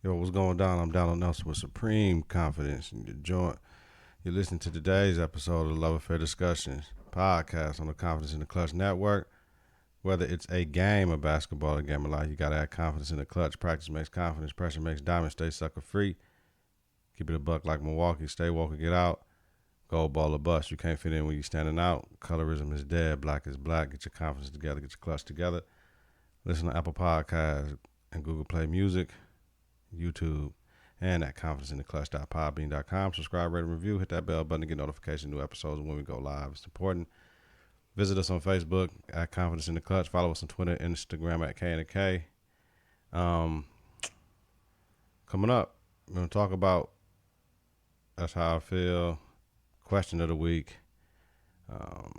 Yo, what's going down? I'm Donald Nelson with Supreme Confidence. And you're listening to today's episode of the Love Affair Discussions podcast on the Confidence in the Klutch Network. Whether it's a game of basketball or a game of life, you got to have confidence in the clutch. Practice makes confidence. Pressure makes diamonds. Stay sucker free. Keep it a buck like Milwaukee. Stay woke or get out. Gold ball or bust. You can't fit in when you're standing out. Colorism is dead. Black is black. Get your confidence together. Get your clutch together. Listen to Apple Podcasts and Google Play Music, YouTube, and at confidenceintheclutch.podbean.com. Subscribe, rate, and review. Hit that bell button to get notifications of new episodes when we go live. It's important. Visit us on Facebook at Confidence in the Klutch. Follow us on Twitter and Instagram at K&K. Coming up, we're going to talk about That's How I Feel, question of the week,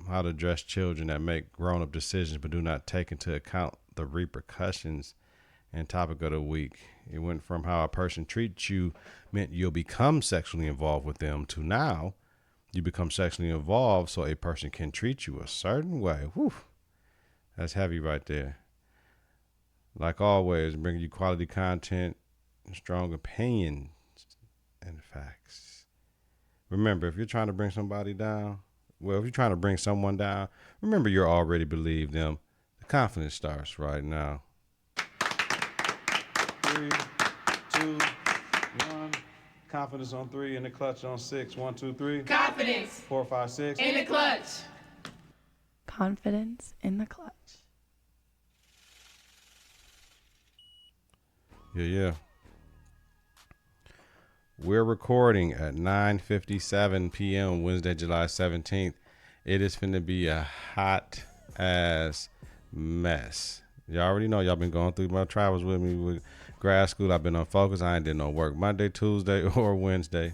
how to address children that make grown-up decisions but do not take into account the repercussions, and topic of the week. It went from how a person treats you meant you'll become sexually involved with them to now you become sexually involved so a person can treat you a certain way. Whew. That's heavy right there. Like always, bringing you quality content, strong opinions, and facts. Remember, if you're trying to bring somebody down, if you're trying to bring someone down, remember you already believe them. The confidence starts right now. 3, 2, 1. Confidence on 3 and the clutch on 6. 1, 2, 3. Confidence 4, 5, 6. in the clutch. Confidence in the clutch. Yeah. We're recording at 9:57 p.m. Wednesday, July 17th. It is finna be a hot ass mess. Y'all already know y'all been going through my travels with me with grad school. I've been on focus. I ain't did no work Monday, Tuesday, or Wednesday.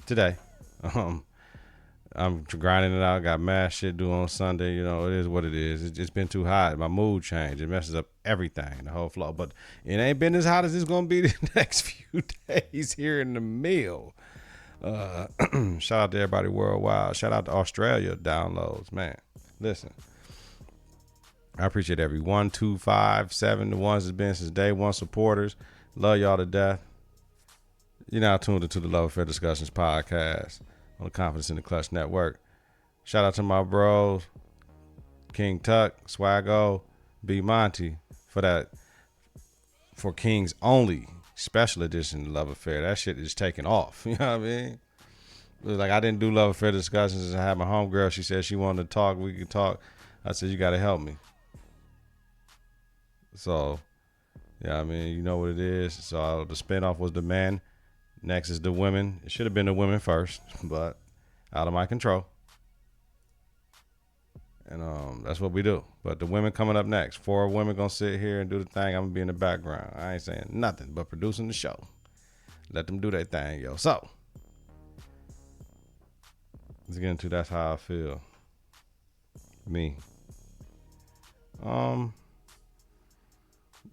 Today. I'm grinding it out. Got mad shit due on Sunday. You know, it is what it is. It's just been too hot. My mood changed. It messes up everything, the whole flow. But it ain't been as hot as it's going to be the next few days here in the mill. Shout out to everybody worldwide. Shout out to Australia downloads. Man, listen. I appreciate every 1, 2, 5, 7, the ones that's been since day one supporters. Love y'all to death. You're now tuned into the Love Affair Discussions podcast on the Confidence in the Klutch Network. Shout out to my bros, King Tuck, Swaggo, B Monty, for King's only special edition Love Affair. That shit is taking off. You know what I mean? It was like I didn't do Love Affair Discussions. I had my homegirl. She said she wanted to talk. We could talk. I said, you got to help me. So, yeah, I mean, you know what it is. So the spinoff was the men. Next is the women. It should have been the women first, but out of my control. And that's what we do. But the women coming up next. 4 women gonna sit here and do the thing. I'm gonna be in the background. I ain't saying nothing but producing the show. Let them do their thing, yo. So let's get into That's How I Feel. Me.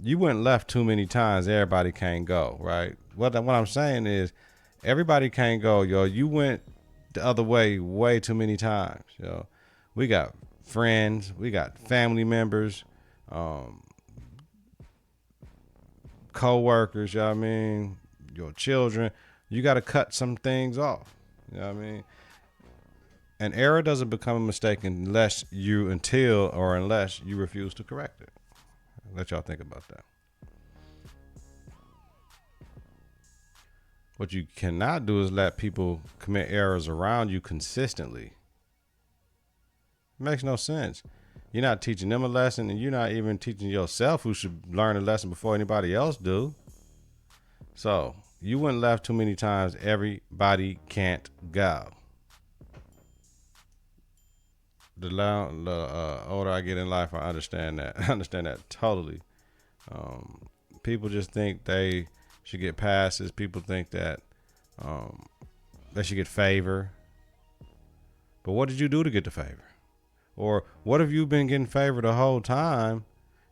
You went left too many times. Everybody can't go, right? What I'm saying is, everybody can't go, yo. You went the other way too many times, yo. We got friends, we got family members, co-workers, you know what I mean? Your children. You got to cut some things off, you know what I mean? An error doesn't become a mistake unless you refuse to correct it. Let y'all think about that. What you cannot do is let people commit errors around you consistently. It makes no sense. You're not teaching them a lesson, and you're not even teaching yourself, who should learn a lesson before anybody else do. So you went left too many times. Everybody can't go. The older I get in life, I understand that. I understand that totally. People just think they should get passes. People think that they should get favor. But what did you do to get the favor? Or what have you been getting favor the whole time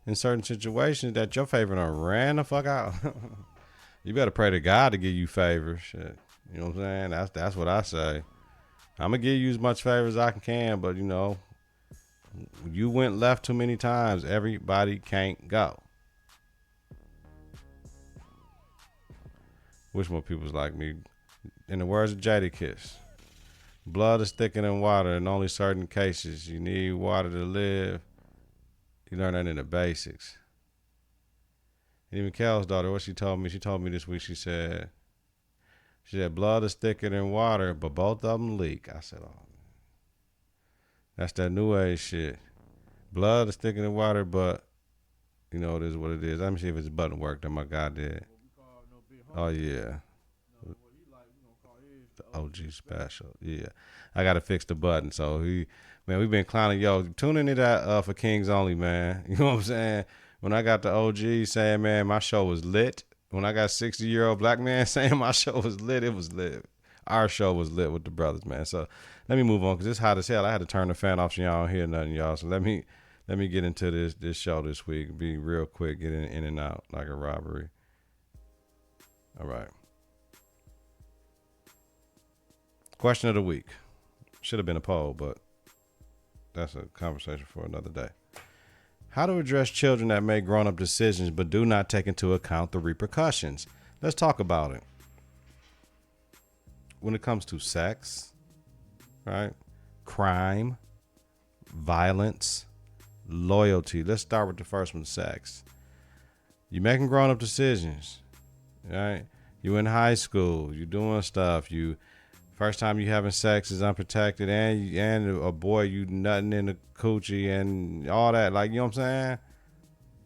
in certain situations that your favor done ran the fuck out? You better pray to God to give you favor. Shit. You know what I'm saying? That's what I say. I'm going to give you as much favor as I can, but you know, you went left too many times. Everybody can't go. Wish more people was like me. In the words of Jadakiss, blood is thicker than water in only certain cases. You need water to live. You learn that in the basics. And even Kel's daughter, what she told me this week, she said, blood is thicker than water, but both of them leak. I said, oh, that's that new age shit. Blood is thicker than water, but you know, it is what it is. Let me see if it's button work that my guy did. Oh, yeah. The OG special. Yeah. I got to fix the button. So, we've been clowning. Yo, tune into that for Kings Only, man. You know what I'm saying? When I got the OG saying, man, my show was lit. When I got 60-year-old black man saying my show was lit, it was lit. Our show was lit with the brothers, man. So, let me move on because it's hot as hell. I had to turn the fan off so y'all don't hear nothing, y'all. So, let me get into this show this week. Be real quick, get in and out like a robbery. All right. Question of the week. Should have been a poll, but that's a conversation for another day. How to address children that make grown-up decisions but do not take into account the repercussions. Let's talk about it. When it comes to sex, right? Crime, violence, loyalty. Let's start with the first one, sex. You're making grown-up decisions, right? You in high school, you doing stuff, first time you having sex is unprotected, and a boy you nutting in the coochie and all that. Like, you know what I'm saying?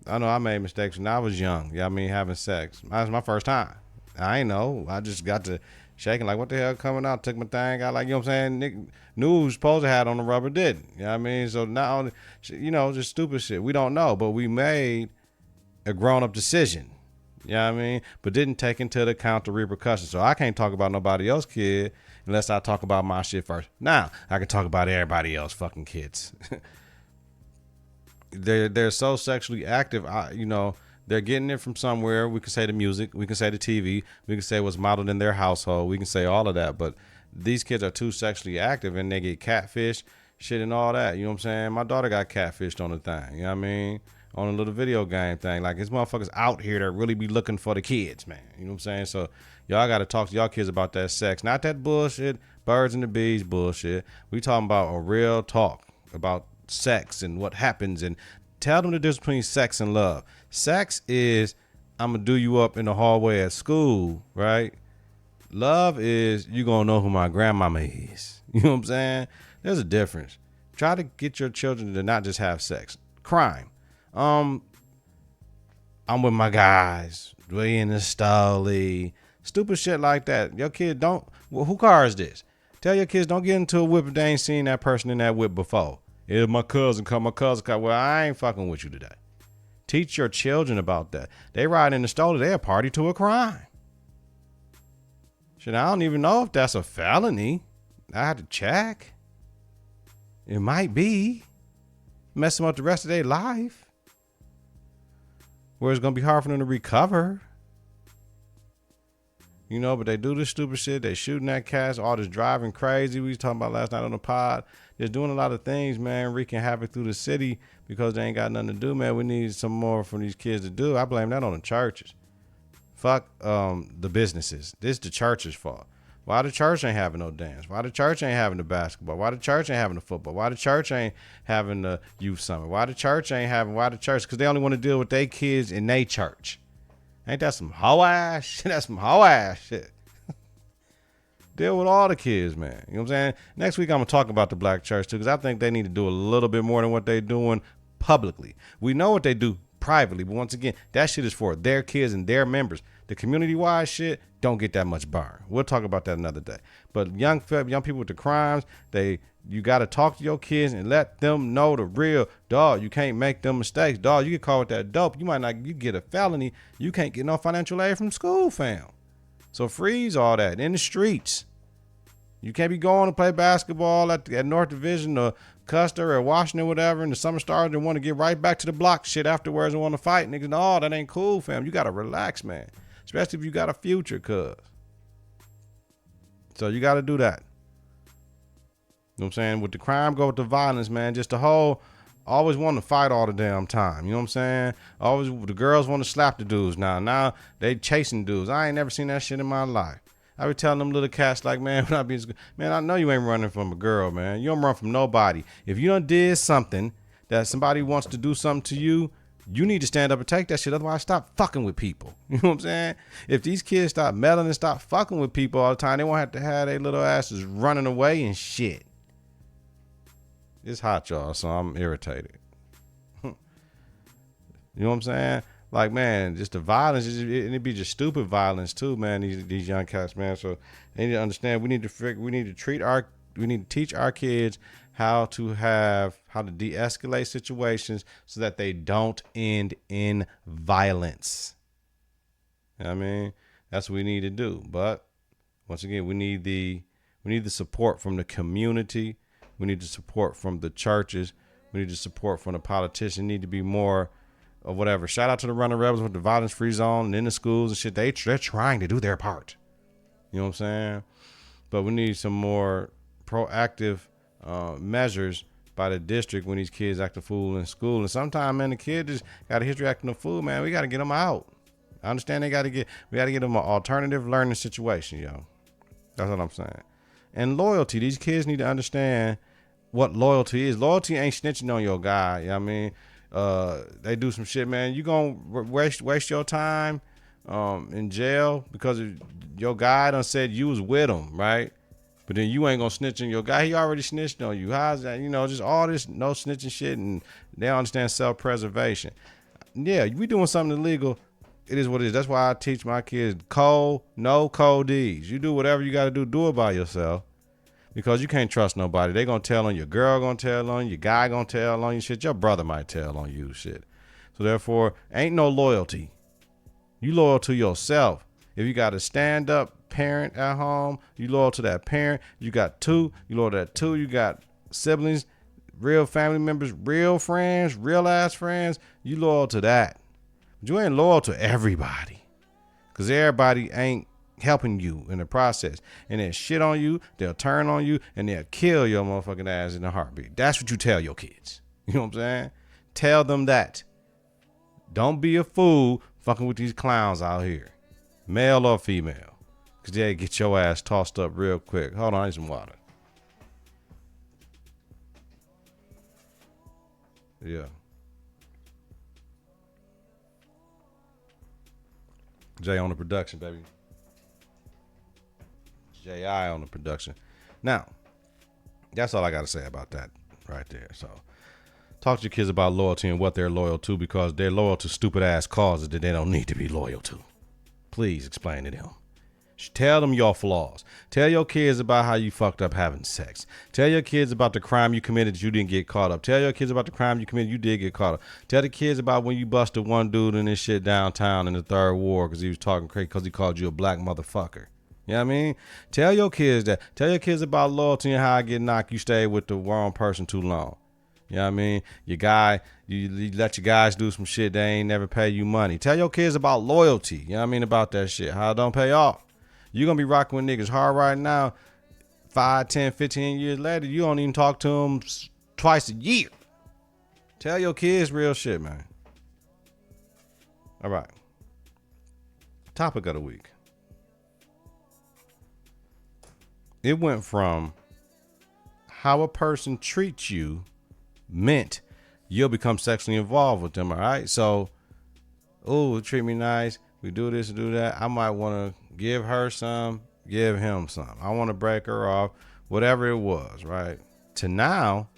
I know I made mistakes when I was young. Yeah, I mean, having sex. That was my first time. I ain't know. I just got to shaking like, what the hell coming out? Took my thing out, like, you know what I'm saying? Nick knew who was supposed to have on the rubber, didn't. You know what I mean? So not only, you know, just stupid shit. We don't know, but we made a grown-up decision. You know what I mean? But didn't take into account the repercussions. So I can't talk about nobody else's kid unless I talk about my shit first. Now I can talk about everybody else fucking kids. They're so sexually active. They're getting it from somewhere. We can say the music, we can say the TV, we can say what's modeled in their household, we can say all of that. But these kids are too sexually active and they get catfish shit and all that. You know what I'm saying? My daughter got catfished on the thing. You know what I mean? On a little video game thing. Like, it's motherfuckers out here that really be looking for the kids, man. You know what I'm saying? So y'all got to talk to y'all kids about that sex. Not that bullshit, birds and the bees bullshit. We talking about a real talk about sex and what happens, and tell them the difference between sex and love. Sex is, I'm going to do you up in the hallway at school, right? Love is, you going to know who my grandmama is. You know what I'm saying? There's a difference. Try to get your children to not just have sex. Crime. I'm with my guys. We in the stolly. Stupid shit like that. Your kid don't. Well, who car is this? Tell your kids don't get into a whip if they ain't seen that person in that whip before. If my cousin come. Well, I ain't fucking with you today. Teach your children about that. They ride in the stolly. They a party to a crime. Shit, I don't even know if that's a felony. I had to check. It might be. Mess them up the rest of their life. Where it's going to be hard for them to recover. You know, but they do this stupid shit. They shooting at cats, all this driving crazy. We was talking about last night on the pod. Just doing a lot of things, man, wreaking havoc through the city because they ain't got nothing to do, man. We need some more from these kids to do. I blame that on the churches. Fuck the businesses. This is the church's fault. Why the church ain't having no dance? Why the church ain't having the basketball? Why the church ain't having the football? Why the church ain't having the youth summer? Why the church? Because they only want to deal with their kids in their church. Ain't that some hoe ass shit? That's some hoe ass shit. Deal with all the kids, man. You know what I'm saying? Next week, I'm going to talk about the black church, too, because I think they need to do a little bit more than what they're doing publicly. We know what they do privately, but once again, that shit is for their kids and their members. The community-wide shit don't get that much burn. We'll talk about that another day. But young people with the crimes, you got to talk to your kids and let them know the real. Dog, you can't make them mistakes. Dog, you get caught with that dope. You get a felony. You can't get no financial aid from school, fam. So freeze all that in the streets. You can't be going to play basketball at North Division or Custer or Washington or whatever, and the summer started and want to get right back to the block shit afterwards and want to fight. Niggas, no, that ain't cool, fam. You got to relax, man. Especially if you got a future, cuz. So you got to do that. You know what I'm saying? With the crime, go with the violence, man. Just the whole Always want to fight all the damn time. You know what I'm saying? Always the girls want to slap the dudes now. Now they chasing dudes. I ain't never seen that shit in my life. I be telling them little cats like, man, when I be in school, man, I know you ain't running from a girl, man. You don't run from nobody. If you done did something that somebody wants to do something to you, you need to stand up and take that shit. Otherwise, stop fucking with people. You know what I'm saying? If these kids stop meddling and stop fucking with people all the time, they won't have to have their little asses running away and shit. It's hot, y'all, so I'm irritated. You know what I'm saying? Like, man, just the violence, and it be just stupid violence too, man. These young cats, man. So they need to understand. We need to teach our kids how to de-escalate situations so that they don't end in violence. You know what I mean? That's what we need to do. But once again, we need the support from the community. We need the support from the churches. We need the support from the politicians. Need to be more of whatever. Shout out to the Running Rebels with the violence-free zone and in the schools and shit. They're trying to do their part. You know what I'm saying? But we need some more proactive measures by the district when these kids act a fool in school. And sometimes, man, the kid just got a history acting a fool, man. We got to get them out. I understand we got to get them an alternative learning situation, yo. That's what I'm saying. And loyalty. These kids need to understand what loyalty is. Loyalty ain't snitching on your guy. You know what I mean? They do some shit, man. You gonna waste your time in jail because your guy done said you was with him, right? But then you ain't gonna snitch on your guy. He already snitched on you. How's that? You know, just all this no snitching shit, and they don't understand self-preservation. Yeah, we doing something illegal. It is what it is. That's why I teach my kids no cold D's. You do whatever you got to do it by yourself, because you can't trust nobody. They gonna tell on you. Your girl gonna tell on you. Your guy gonna tell on you. Shit, your brother might tell on you. Shit. So therefore, ain't no loyalty. You loyal to yourself. If you got a stand-up parent at home, you loyal to that parent. You got two, you loyal to that two. You got siblings, real family members, real friends, real ass friends. You loyal to that. But you ain't loyal to everybody, because everybody ain't helping you in the process. And they'll shit on you, they'll turn on you, and they'll kill your motherfucking ass in a heartbeat. That's what you tell your kids. You know what I'm saying? Tell them that. Don't be a fool fucking with these clowns out here, male or female, because they get your ass tossed up real quick. Hold on, I need some water. Yeah. Jay on the production, baby. J.I. on the production. Now, that's all I got to say about that right there. So, talk to your kids about loyalty and what they're loyal to, because they're loyal to stupid ass causes that they don't need to be loyal to. Please explain to them. Tell them your flaws. Tell your kids about how you fucked up having sex. Tell your kids about the crime you committed that you didn't get caught up. Tell your kids about the crime you committed you did get caught up. Tell the kids about when you busted one dude in this shit downtown in the Third Ward because he was talking crazy because he called you a black motherfucker. You know what I mean? Tell your kids that. Tell your kids about loyalty and how I get knocked. You stayed with the wrong person too long. You know what I mean? Your guy, you let your guys do some shit they ain't never pay you money. Tell your kids about loyalty. You know what I mean? About that shit. How it don't pay off. You're going to be rocking with niggas hard right now. 5, 10, 15 years later, you don't even talk to them twice a year. Tell your kids real shit, man. All right. Topic of the week. It went from how a person treats you meant you'll become sexually involved with them, all right? So, treat me nice. We do this and do that. I might want to give her some, give him some. I want to break her off, whatever it was, right? To now,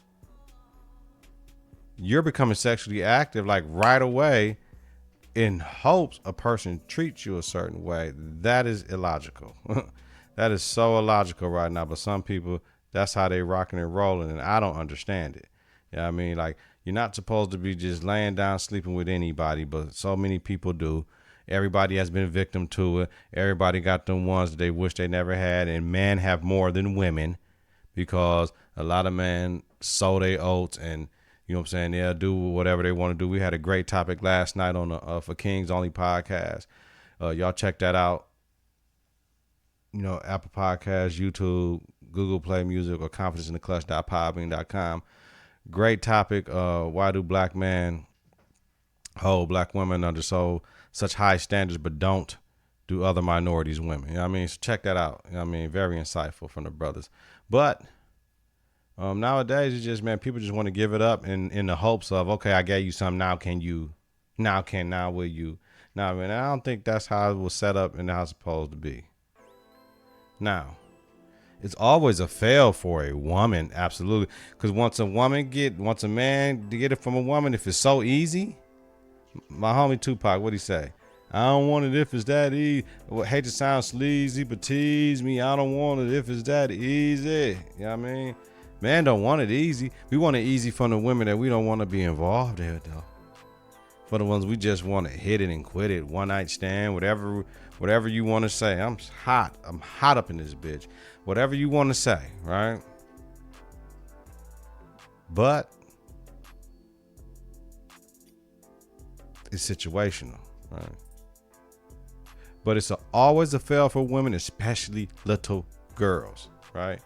you're becoming sexually active like right away in hopes a person treats you a certain way. That is illogical. That is so illogical right now. But some people, that's how they rocking and rolling, and I don't understand it. You know what I mean? Like, you're not supposed to be just laying down sleeping with anybody, but so many people do. Everybody has been victim to it. Everybody got them ones that they wish they never had, and men have more than women because a lot of men sow their oats, and you know what I'm saying, they'll do whatever they want to do. We had a great topic last night on the For Kings Only podcast. Y'all check that out. You know, Apple Podcasts, YouTube, Google Play Music, or confidenceintheclutch.podbean.com. Great topic. Why do black men hold black women under such high standards, but don't do other minorities women? You know what I mean? So check that out. You know what I mean? Very insightful from the brothers. But nowadays, it's just, man, people just want to give it up in the hopes of, okay, I gave you something. Now can you? Now will you? Now, man, I don't think that's how it was set up and how it's supposed to be. Now, it's always a fail for a woman, absolutely. Because once a man to get it from a woman, if it's so easy, my homie Tupac, what'd he say? I don't want it if it's that easy. Well, hate to sound sleazy, but tease me. I don't want it if it's that easy. You know what I mean? Man don't want it easy. We want it easy from the women that we don't want to be involved in, though. For the ones we just want to hit it and quit it, one night stand, whatever you want to say. I'm hot up in this bitch. Whatever you want to say, right? But it's situational, right? But it's always a fail for women, especially little girls, right?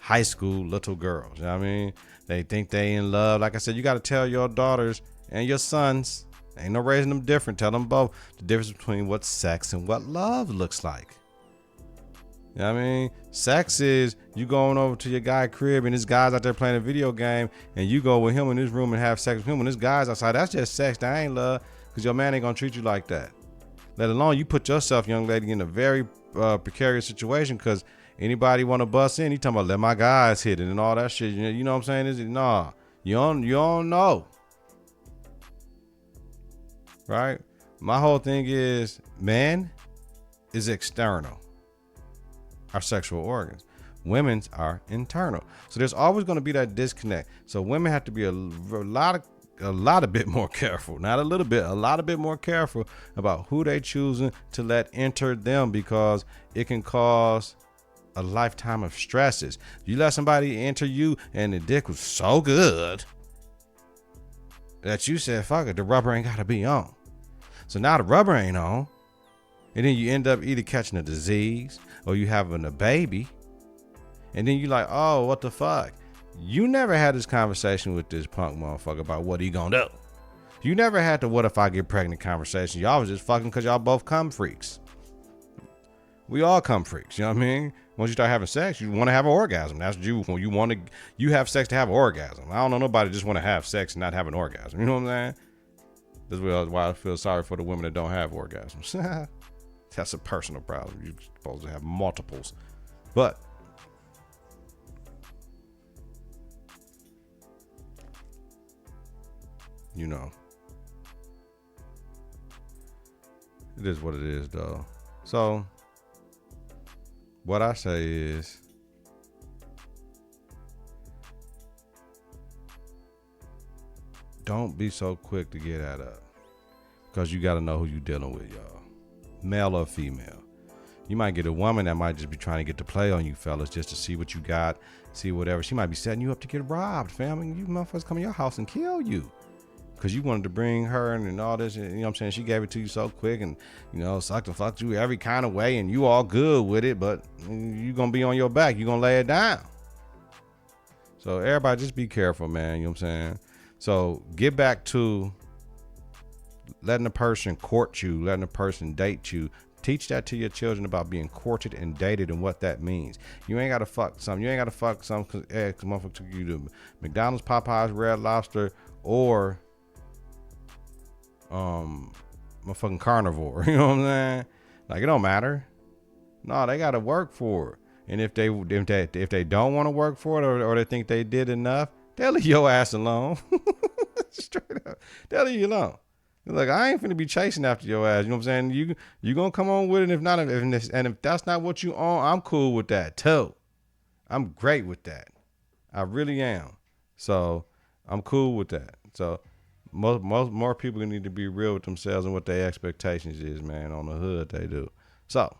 High school little girls, you know what I mean? They think they in love. Like I said, you got to tell your daughters and your sons, ain't no raising them different. Tell them both the difference between what sex and what love looks like. You know what I mean? Sex is you going over to your guy crib and this guy's out there playing a video game and you go with him in his room and have sex with him when this guy's outside. That's just sex. That ain't love, because your man ain't going to treat you like that. Let alone you put yourself, young lady, in a very precarious situation, because anybody want to bust in, he talking about let my guys hit it and all that shit. You know what I'm saying? Nah, you don't know. Right? My whole thing is, man is external. Our sexual organs. Women's are internal. So there's always going to be that disconnect. So women have to be a lot bit more careful. Not a little bit, a lot of bit more careful about who they choosing to let enter them, because it can cause a lifetime of stresses. You let somebody enter you and the dick was so good that you said, fuck it, the rubber ain't got to be on. So now the rubber ain't on. And then you end up either catching a disease or you having a baby. And then you like, oh, what the fuck? You never had this conversation with this punk motherfucker about what he gonna do. You never had the what if I get pregnant conversation. Y'all was just fucking because y'all both cum freaks. We all cum freaks, you know what I mean? Once you start having sex, you want to have an orgasm. That's what you want to. You have sex to have an orgasm. I don't know nobody just want to have sex and not have an orgasm. You know what I'm saying? That's why I feel sorry for the women that don't have orgasms. That's a personal problem. You're supposed to have multiples. But you know, it is what it is, though. So what I say is, don't be so quick to get that up, because you got to know who you dealing with, y'all. Male or female. You might get a woman that might just be trying to get to play on you fellas, just to see what you got, see whatever. She might be setting you up to get robbed, fam. And you motherfuckers come in your house and kill you because you wanted to bring her and all this. You know what I'm saying? She gave it to you so quick and, you know, sucked and fucked you every kind of way, and you all good with it, but you going to be on your back. You going to lay it down. So everybody just be careful, man. You know what I'm saying? So get back to letting a person court you, letting a person date you. Teach that to your children about being courted and dated and what that means. You ain't got to fuck some. You ain't got to fuck some because motherfucker took you to McDonald's, Popeyes, Red Lobster, or motherfucking carnivore. You know what I'm saying? Like, it don't matter. No, they got to work for it. And if they don't want to work for it, or they think they did enough, they'll leave your ass alone. Straight up, they'll leave you alone. Like, I ain't finna be chasing after your ass. You know what I'm saying? You gonna come on with it. If not, if that's not what you on, I'm cool with that too. I'm great with that. I really am. So I'm cool with that. So more people need to be real with themselves and what their expectations is, man. On the hood, they do. So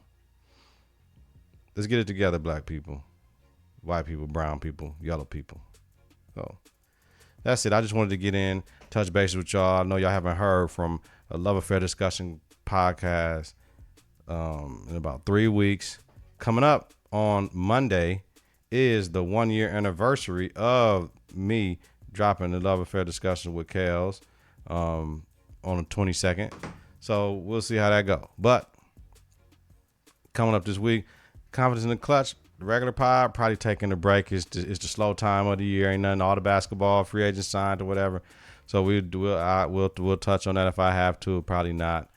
let's get it together, black people, white people, brown people, yellow people. So that's it. I just wanted to get in, touch bases with y'all. I know y'all haven't heard from a Love Affair Discussion podcast in about 3 weeks. Coming up on Monday is the 1 year anniversary of me dropping the love affair discussion with Kels on the 22nd. So we'll see how that go. But coming up this week, Confidence in the Klutch, the regular pod, probably taking a break. It's the slow time of the year. Ain't nothing, all the basketball, free agents signed or whatever. So we'll touch on that if I have to. Probably not.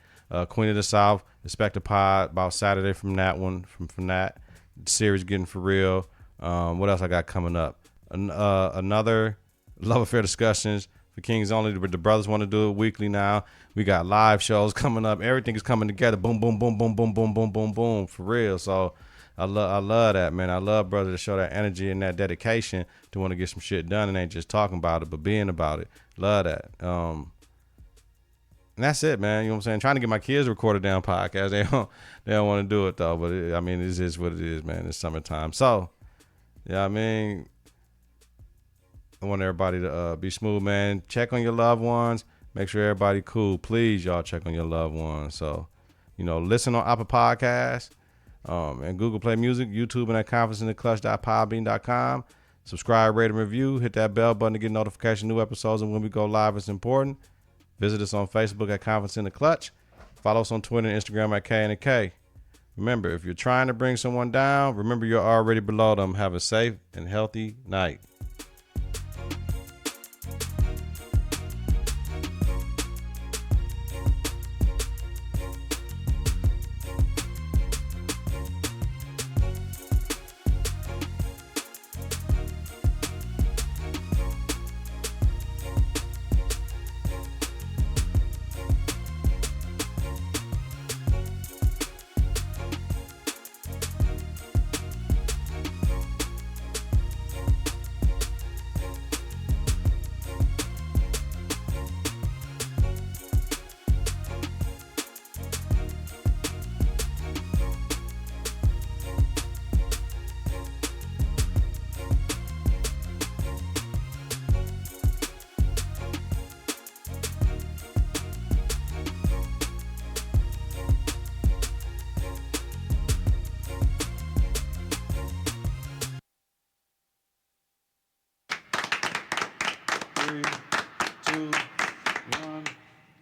Queen of the South, expect a pod about Saturday from that one. From that series getting for real. What else I got coming up? Another love affair discussions for Kings Only, but the brothers want to do it weekly now. We got live shows coming up. Everything is coming together. Boom, boom, boom, boom, boom, boom, boom, boom, boom. For real. So I love that, man. I love brothers to show that energy and that dedication to want to get some shit done and ain't just talking about it, but being about it. Love that. And that's it, man. You know what I'm saying? Trying to get my kids to record a damn podcast. They don't want to do it though. But it is what it is, man. It's summertime. So, yeah, I mean, I want everybody to be smooth, man. Check on your loved ones. Make sure everybody cool. Please, y'all, check on your loved ones. So, listen on Apple Podcasts, and Google Play Music, YouTube, and at confidenceintheclutch.podbean.com. Subscribe, rate, and review. Hit that bell button to get notification new episodes, and when we go live, it's important. Visit us on Facebook at Confidence in the Klutch. Follow us on Twitter and Instagram at K&K. Remember, if you're trying to bring someone down, remember you're already below them. Have a safe and healthy night.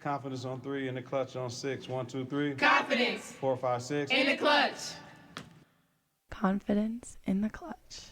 Confidence on 3, in the Klutch on 6. 1, 2, 3. Confidence. 4, 5, 6. In the Klutch. Confidence in the Klutch.